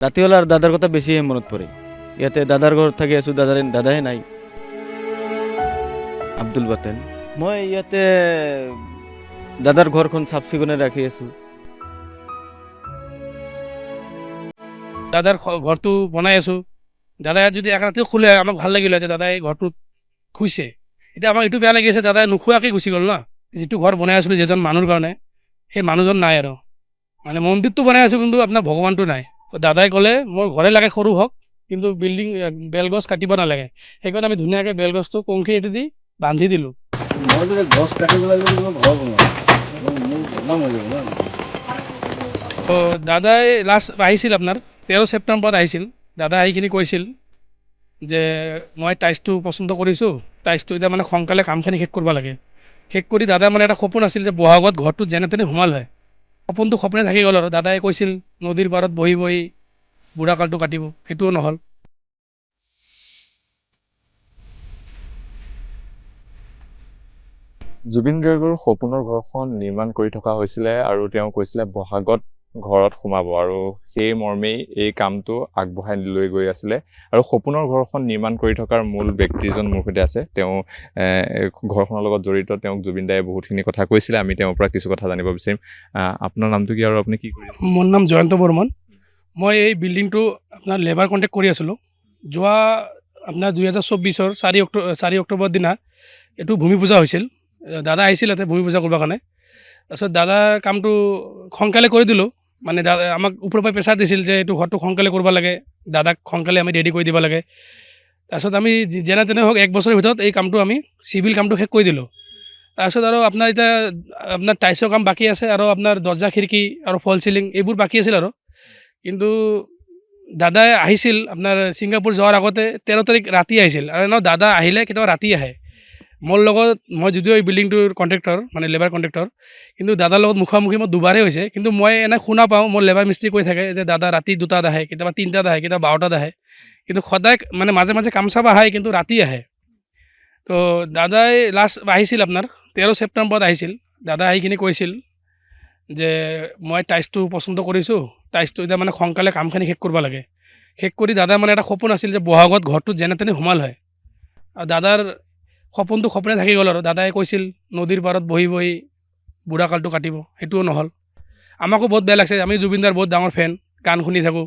রাতিবেলার দাদার কথা বেশি মনত পড়ে। ইয়াতে দাদার ঘর থাকি আছো, দাদাহে নাই। আব্দুল বাতেন। মই ইয়াতে দাদার ঘরখন চাফ চিকুণে ৰাখি আছো। দাদাৰ ঘৰটো বনাই আছো। দাদাই যদি এক ৰাতিও খোলে আমাক ভাল লাগিলে যে দাদাই ঘৰটো খুইছে। এতিয়া আমাক এইটো বেয়া লাগি আছে দাদাই নোখোৱাকে গুচি গ'ল ন। যিটো ঘৰ বনাই আছিলো যেজন মানুহৰ কাৰণে সেই মানুহজন নাই আৰু। মানে মন্দিৰটো বনাই আছো কিন্তু আপোনাৰ ভগৱানটো নাই। দাদাই ক'লে মোৰ ঘৰে লাগে সৰু হওক কিন্তু বিল্ডিং বেলগছ কাটিব নালাগে। সেইকাৰণে আমি ধুনীয়াকৈ বেলগছটো কংক্ৰিট দি বান্ধি দিলোঁ। তো দাদাই লাষ্ট আহিছিল আপোনাৰ 13 ছেপ্টেম্বৰত আহিছিল। দাদা আহিখিনি কৈছিল যে মই টাইলছটো পচন্দ কৰিছোঁ, টাইলছটো এতিয়া মানে সোনকালে কামখিনি শেষ কৰিব লাগে। শেষ কৰি দাদাৰ মানে এটা সপোন আছিল যে বহাগত ঘৰটো যেনে তেনে সোমাল হয়। সপোনটো সপোনে থাকি গ'ল আৰু। দাদাই কৈছিল নদীৰ পাৰত বহি বহি বুঢ়াকালটো কাটিব, সেইটোও নহ'ল। জুবিন গাৰ্গৰ সপোনৰ ঘৰখন নিৰ্মাণ কৰি থকা হৈছিলে আৰু তেওঁ কৈছিলে বহাগত ঘৰত সোমাব, আৰু সেই মৰ্মেই এই কামটো আগবঢ়াই লৈ গৈ আছিলে। আৰু সপোনৰ ঘৰখন নিৰ্মাণ কৰি থকাৰ মূল ব্যক্তিজন মোৰ সৈতে আছে। তেওঁ ঘৰখনৰ লগত জড়িত, তেওঁক জুবিন দায়ে বহুতখিনি কথা কৈছিলে। আমি তেওঁৰ পৰা কিছু কথা জানিব বিচাৰিম। আপোনাৰ নামটো কি আৰু আপুনি কি কৰি আছে? মোৰ নাম জয়ন্ত বৰ্মন। মই এই বিল্ডিংটো আপোনাৰ লেবাৰ কণ্টেক্ট কৰি আছিলোঁ। যোৱা আপোনাৰ 2024 4 অক্টোবৰ দিনা এইটো ভূমি পূজা হৈছিল। দাদা আহিছিল ইয়াতে ভূমি পূজা কৰিবৰ কাৰণে। তাৰপিছত দাদাৰ কামটো সোনকালে কৰি দিলোঁ। মানে দাদা আমাক ওপৰৰ পৰা প্ৰেছাৰ দিছিল যে এইটো ঘৰটো সোনকালে কৰিব লাগে, দাদাক সোনকালে আমি ৰেডি কৰি দিব লাগে। তাৰপিছত আমি যেনে তেনে হওক 1 বছৰৰ ভিতৰত এই কামটো আমি চিভিল কামটো শেষ কৰি দিলোঁ। তাৰপিছত আৰু আপোনাৰ এতিয়া আপোনাৰ টাইলছৰ কাম বাকী আছে, আৰু আপোনাৰ দৰ্জা খিৰিকী আৰু ফল চিলিং এইবোৰ বাকী আছিল আৰু। কিন্তু দাদাই আহিছিল আপোনাৰ ছিংগাপুৰ যোৱাৰ আগতে 13 তাৰিখ ৰাতি আহিছিল। আৰু ন দাদা আহিলে কেতিয়াবা ৰাতি আহে মোৰ লগত। মই যদিও এই বিল্ডিংটোৰ কণ্ট্ৰেক্টৰ মানে লেবাৰ কণ্ট্ৰেক্টৰ, কিন্তু দাদাৰ লগত মুখামুখি মই দুবাৰেই হৈছে। কিন্তু মই এনে শুনা পাওঁ মোৰ লেবাৰ মিস্ত্ৰী কৈ থাকে যে দাদা ৰাতি 2টাত আহে, কেতিয়াবা 3টাত আহে, কেতিয়াবা 12টাত আহে। কিন্তু সদায় মানে মাজে মাজে কাম চাব আহে কিন্তু ৰাতি আহে। তো দাদাই লাষ্ট আহিছিল আপোনাৰ 13 ছেপ্টেম্বৰত আহিছিল। দাদা আহিখিনি কৈছিল যে মই টাইলছটো পচন্দ কৰিছোঁ, টাইলছটো এতিয়া মানে সোনকালে কামখিনি শেষ কৰিব লাগে। শেষ কৰি দাদাৰ মানে এটা সপোন আছিল যে বহাগত ঘৰটো যেনে তেনে সোমাল হয়। আৰু দাদাৰ সপোনটো সপোনে থাকি গ'ল আৰু। দাদাই কৈছিল নদীৰ পাৰত বহি বহি বুঢ়াকালটো কাটিব, সেইটোও নহ'ল। আমাকো বহুত বেয়া লাগিছে। আমি জুবিনদাৰ বহুত ডাঙৰ ফেন, গান শুনি থাকোঁ।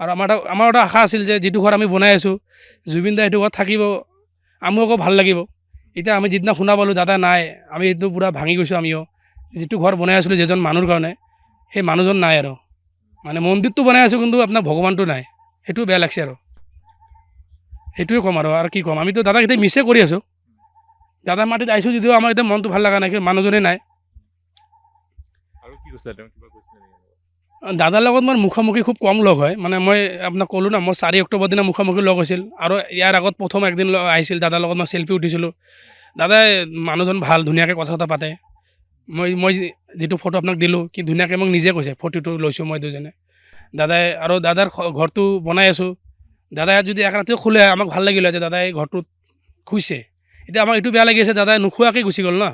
আৰু আমাৰ এটা আশা আছিল যে যিটো ঘৰ আমি বনাই আছোঁ জুবিনদা সেইটো ঘৰত থাকিব, আমোকো ভাল লাগিব। এতিয়া আমি যিদিনা শুনা পালোঁ দাদা নাই, আমি এইটো পূৰা ভাঙি গৈছোঁ। আমিও যিটো ঘৰ বনাই আছিলোঁ যেজন মানুহৰ কাৰণে সেই মানুহজন নাই আৰু। মানে মন্দিৰটো বনাই আছোঁ কিন্তু আপোনাৰ ভগৱানটো নাই, সেইটোও বেয়া লাগিছে আৰু। সেইটোৱে ক'ম আৰু কি ক'ম। আমিতো দাদাক এতিয়া মিছে কৰি আছোঁ। দাদাৰ মাটিত আহিছোঁ যদিও আমাৰ এতিয়া মনটো ভাল লগা নাই, কিন্তু মানুহজনেই নাই। আৰু কি কৈছিলে তেওঁ? কিবা কৈছিলে নেকি? দাদাৰ লগত মোৰ মুখামুখি খুব কম লগ হয়। মানে মই আপোনাক ক'লোঁ না, মই 4 অক্টোবৰ দিনা মুখামুখি লগ হৈছিল। আৰু ইয়াৰ আগত প্ৰথম একদিন আহিছিল দাদাৰ লগত, মই চেল্ফি উঠিছিলোঁ। দাদাই মানুহজন ভাল, ধুনীয়াকৈ কথা চথা পাতে। মই যিটো ফটো আপোনাক দিলোঁ কি ধুনীয়াকৈ মোক নিজে কৈছে ফটোটো লৈছোঁ মই দুজনে। দাদাই আৰু দাদাৰ ঘৰটো বনাই আছোঁ। দাদাই যদি এক ৰাতিও খোলে আমাক ভাল লাগিলে যে দাদাই ঘৰটোত খুইছে। এতিয়া আমাক এইটো বেয়া লাগি আছে দাদাই নোখোৱাকৈ গুচি গ'ল ন।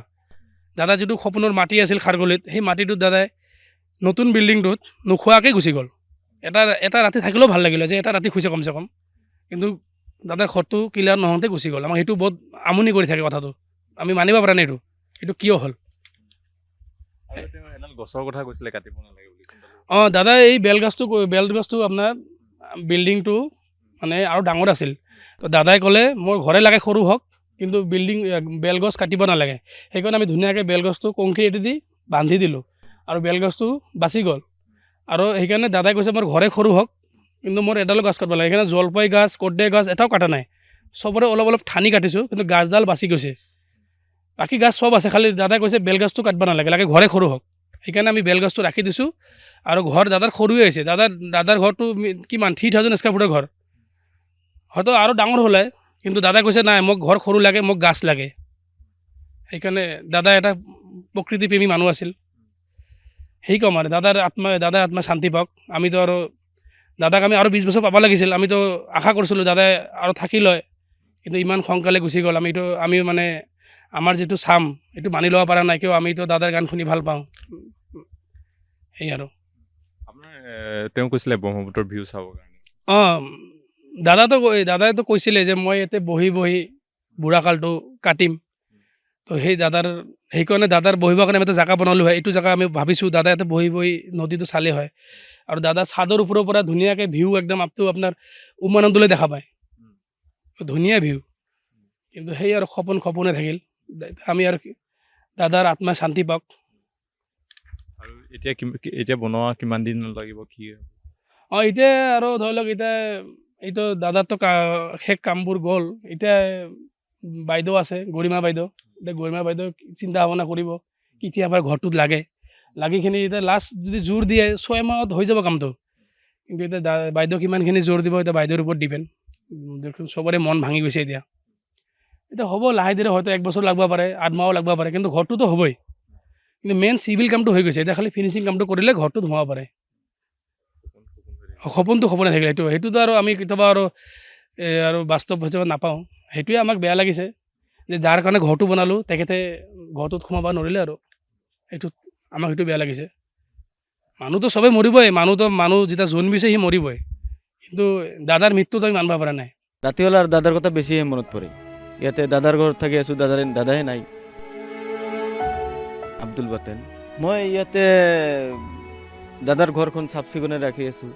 দাদাৰ যিটো সপোনৰ মাটি আছিল খাৰগলিত, সেই মাটিটোত দাদাই নতুন বিল্ডিংটোত নোখোৱাকৈ গুচি গ'ল। এটা ৰাতি থাকিলেও ভাল লাগিলে যে এটা ৰাতি খুইছে কমচে কম। কিন্তু দাদাৰ ঘৰটো ক্লিয়াৰ নহওঁতে গুচি গ'ল। আমাক সেইটো বহুত আমনি কৰি থাকে কথাটো। আমি মানিব পৰা নাই এইটো কিয় হ'ল। আৰু তেওঁ এডাল গছৰ কথা কৈছিলে কাটিব নালাগে বুলি। অঁ, দাদা এই বেলগছটো আপোনাৰ বিল্ডিংটো মানে আৰু ডাঙৰ আছিল। তো দাদাই ক'লে মোৰ ঘৰে লাগে সৰু হওক কিন্তু বেলগছ কাটিব নালাগে। সেইকাৰণে আমি ধুনীয়াকৈ বেলগছটো কংক্ৰিট দি বান্ধি দিলোঁ, আৰু বেলগছটো বাচি গ'ল। আৰু সেইকাৰণে দাদাই কৈছে মোৰ ঘৰে সৰু হওক কিন্তু মোৰ এডালো গছ কাটিব লাগে। সেইকাৰণে জলপাই গাছ, কৰ্দৈ গাছ এটাও কটা নাই। চবৰে অলপ অলপ ঠানি কাটিছোঁ, কিন্তু গাছডাল বাচি গৈছে। বাকী গাছ চব আছে, খালি দাদাই কৈছে বেলগছটো কাটিব নালাগে, লাগে ঘৰে সৰু হওক। সেইকাৰণে আমি বেলগছটো ৰাখি দিছোঁ। আৰু ঘৰ দাদাৰ সৰুৱে হৈছে। দাদাৰ ঘৰটো কিমান 3000 স্কুৱাৰ ফুটৰ ঘৰ, হয়তো আৰু ডাঙৰ হ'লে। কিন্তু দাদাই কৈছে নাই, মোক ঘৰ সৰু লাগে, মোক গাছ লাগে। সেইকাৰণে দাদা এটা প্ৰকৃতিপ্ৰেমী মানুহ আছিল। সেই ক'ম আৰু দাদাৰ আত্মা শান্তি পাওক। আমিতো আৰু দাদাক আমি আৰু 20 বছৰ পাব লাগিছিল। আমিতো আশা কৰিছিলোঁ দাদাই আৰু থাকি লয়, কিন্তু ইমান সোনকালে গুচি গ'ল। আমি মানে আমাৰ যিটো চাম এইটো মানি ল'ব পৰা নাই। কিয়, আমিতো দাদাৰ গান শুনি ভাল পাওঁ। সেই আৰু আপোনাৰ তেওঁ কৈছিলে ব্ৰহ্মপুত্ৰৰ ভিউ চাবৰ কাৰণে। অঁ দাদাইতো কৈছিলে যে মই ইয়াতে বহি বহি বুঢ়াকালটো কাটিম। তো সেই সেইকাৰণে দাদাৰ বহিবৰ কাৰণে আমি এটা জেগা বনালোঁ হয়। এইটো জেগা আমি ভাবিছোঁ দাদা ইয়াতে বহি বহি নদীটো চালে হয়। আৰু দাদা ছাদৰ ওপৰৰ পৰা ধুনীয়াকৈ ভিউ একদম আপটো আপোনাৰ উমানন্দলৈ দেখা পায়, ধুনীয়া ভিউ। কিন্তু সেই আৰু সপোনে থাকিল। আমি আৰু দাদাৰ আত্মা শান্তি পাওক। আৰু এতিয়া বনোৱা কিমান দিন লাগিব কি? এতিয়া আৰু ধৰি লওক এতিয়া এইটো দাদাৰতো শেষ কামবোৰ গ'ল। এতিয়া বাইদেউ আছে, গৰিমা বাইদেউ। এতিয়া গৰিমা বাইদেউ চিন্তা ভাৱনা কৰিব কেতিয়াবা ঘৰটোত লাগিখিনি এতিয়া লাষ্ট যদি জোৰ দিয়ে 6 মাহত হৈ যাব কামটো। কিন্তু এতিয়া বাইদেউ কিমানখিনি জোৰ দিব এতিয়া বাইদেউৰ ওপৰত ডিপেণ্ড। দেখোন চবৰে মন ভাঙি গৈছে এতিয়া হ'ব লাহে ধীৰে হয়তো 1 বছৰ লাগব পাৰে, 8 মাহো লাগব পাৰে, কিন্তু ঘৰটোতো হ'বই। কিন্তু মেইন চিভিল কামটো হৈ গৈছে, এতিয়া খালি ফিনিচিং কামটো কৰিলে ঘৰটোত সোমাব পাৰে। সপোনে থাকিলে সেইটোতো আৰু আমি কেতিয়াবা আৰু বাস্তৱ হিচাপে নাপাওঁ। সেইটোৱে আমাক বেয়া লাগিছে যে যাৰ কাৰণে ঘৰটো বনালোঁ তেখেতে ঘৰটোত সোমাব নোৱাৰিলে আৰু সেইটোত আমাক সেইটো বেয়া লাগিছে। মানুহতো চবেই মৰিবই, মানুহ যেতিয়া জন্মিছে সি মৰিবই, কিন্তু দাদাৰ মৃত্যুটো আমি মানিব পৰা নাই। ৰাতি হ'লে আৰু দাদাৰ কথা বেছিহে মনত পৰে। ইয়াতে দাদাৰ ঘৰত থাকি আছোঁ, দাদাহে নাই। আব্দুল বাতেন। মই ইয়াতে দাদাৰ ঘৰখন চাফ চিকুণে ৰাখি আছোঁ।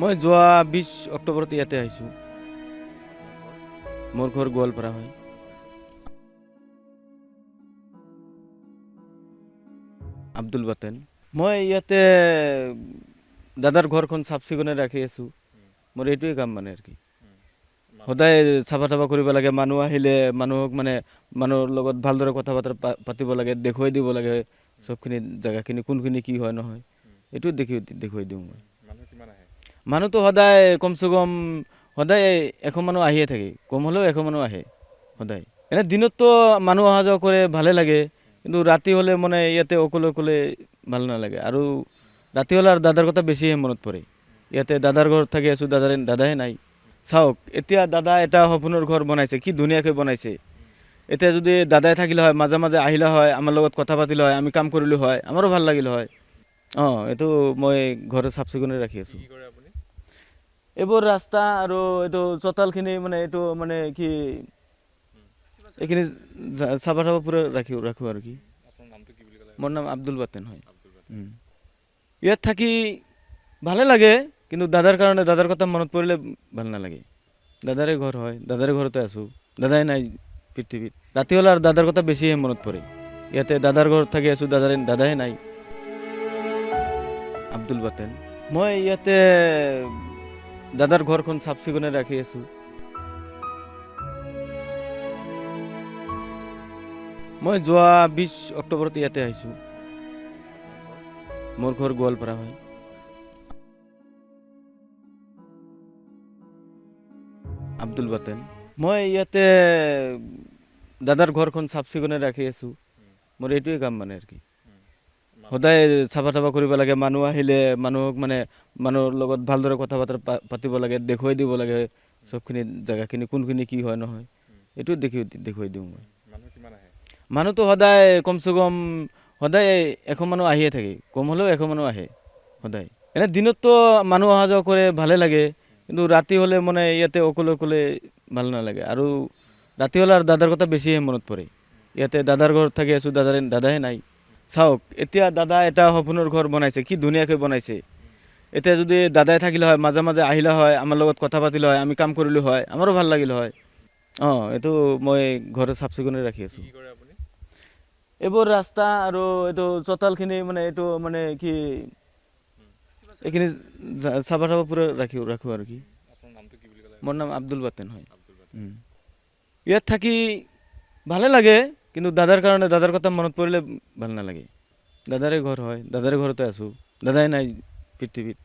মই যোৱা 20 অক্টোবৰত ইয়াতে আহিছোঁ। মোৰ ঘৰ গোৱালপাৰা হয়। আব্দুল বাতেন। মই ইয়াতে দাদাৰ ঘৰখন চাফ চিকুণে ৰাখি আছোঁ। মোৰ এইটোৱে কাম মানে আৰু কি। সদায় চাফা তাফা কৰিব লাগে। মানুহ আহিলে মানুহৰ লগত ভালদৰে কথা বতৰা পাতিব লাগে, দেখুৱাই দিব লাগে চবখিনি জেগাখিনি কোনখিনি কি হয় নহয়, এইটো দেখুৱাই দিওঁ মই। মানুহতো সদায় কমচে কম সদায় 100 মানুহ আহিয়ে থাকে, কম হ'লেও 100 মানুহ আহে সদায়। এনে দিনততো মানুহ অহা যোৱা কৰে ভালে লাগে, কিন্তু ৰাতি হ'লে ইয়াতে অকলে ভাল নালাগে। আৰু ৰাতি হ'লে আৰু দাদাৰ কথা বেছিহে মনত পৰে। ইয়াতে দাদাৰ ঘৰত থাকি আছোঁ, দাদাহে নাই। চাওক এতিয়া দাদা এটা সপোনৰ ঘৰ বনাইছে, কি ধুনীয়াকৈ বনাইছে। এতিয়া যদি দাদাই থাকিলে হয়, মাজে মাজে আহিলে হয়, আমাৰ লগত কথা পাতিলে হয়, আমি কাম কৰিলোঁ হয়, আমাৰো ভাল লাগিল হয়। এইটো মই ঘৰ চাফ চিকুণে ৰাখি আছোঁ। এইবোৰ ৰাস্তা আৰু এইটো চোতালখিনি এইটো কি এইখিনি চাফা পুৰা ৰাখোঁ আৰু কি। মোৰ নাম আব্দুল বাতেন হয়। ইয়াত থাকি ভালে লাগে, কিন্তু দাদাৰ কথা মনত পৰিলে ভাল নালাগে। দাদাৰে ঘৰ হয়, দাদাৰে ঘৰতে আছোঁ, দাদাই নাই পৃথিৱীত। ৰাতি হ'লে আৰু দাদাৰ কথা বেছিহে মনত পৰে। ইয়াতে দাদাৰ ঘৰত থাকি আছোঁ, দাদাহে নাই। আব্দুল বাতেন। মই ইয়াতে দাদাৰ ঘৰখন চাফ চিকুণে ৰাখি আছোঁ। মই যোৱা 20 অক্টোবৰত ইয়াতে আহিছোঁ। মোৰ ঘৰ গোৱালপাৰা হয়। আব্দুল বাতেন। মই ইয়াতে দাদাৰ ঘৰখন চাফ চিকুণে ৰাখি আছোঁ। মোৰ এইটোৱে কাম মানে আৰু কি। সদায় চাফা তাফা কৰিব লাগে। মানুহ আহিলে মানুহৰ লগত ভালদৰে কথা বতৰা পাতিব লাগে, দেখুৱাই দিব লাগে চবখিনি জেগাখিনি কোনখিনি কি হয় নহয়, এইটো দেখুৱাই দিওঁ মই। মানুহতো সদায় কমচে কম সদায় 100 মানুহ আহিয়ে থাকে, কম হ'লেও 100 মানুহ আহে সদায়। এনে দিনততো মানুহ অহা যোৱা কৰে ভালে লাগে, কিন্তু ৰাতি হ'লে ইয়াতে অকলে ভাল নালাগে। আৰু ৰাতি হ'লে আৰু দাদাৰ কথা বেছিহে মনত পৰে। ইয়াতে দাদাৰ ঘৰত থাকি আছোঁ, দাদাহে নাই। চাওক এতিয়া দাদা এটা সপোনৰ ঘৰ বনাইছে, কি ধুনীয়াকৈ বনাইছে। এতিয়া যদি দাদাই থাকিলে হয়, মাজে মাজে আহিলে হয়, আমাৰ লগত কথা পাতিলে হয়, আমি কাম কৰিলোঁ হয়, আমাৰো ভাল লাগিল হয়। এইটো মই ঘৰ চাফ চিকুণে ৰাখি আছোঁ। এইবোৰ ৰাস্তা আৰু এইটো চোতালখিনি এইটো কি এইখিনি চাফা পুৰা ৰাখোঁ আৰু কি। মোৰ নাম আব্দুল বাতেন হয়। ইয়াত থাকি ভালে লাগে, কিন্তু দাদাৰ কথা মনত পৰিলে ভাল নালাগে। দাদাৰে ঘৰ হয়, দাদাৰে ঘৰতে আছোঁ, দাদাই নাই পৃথিৱীত।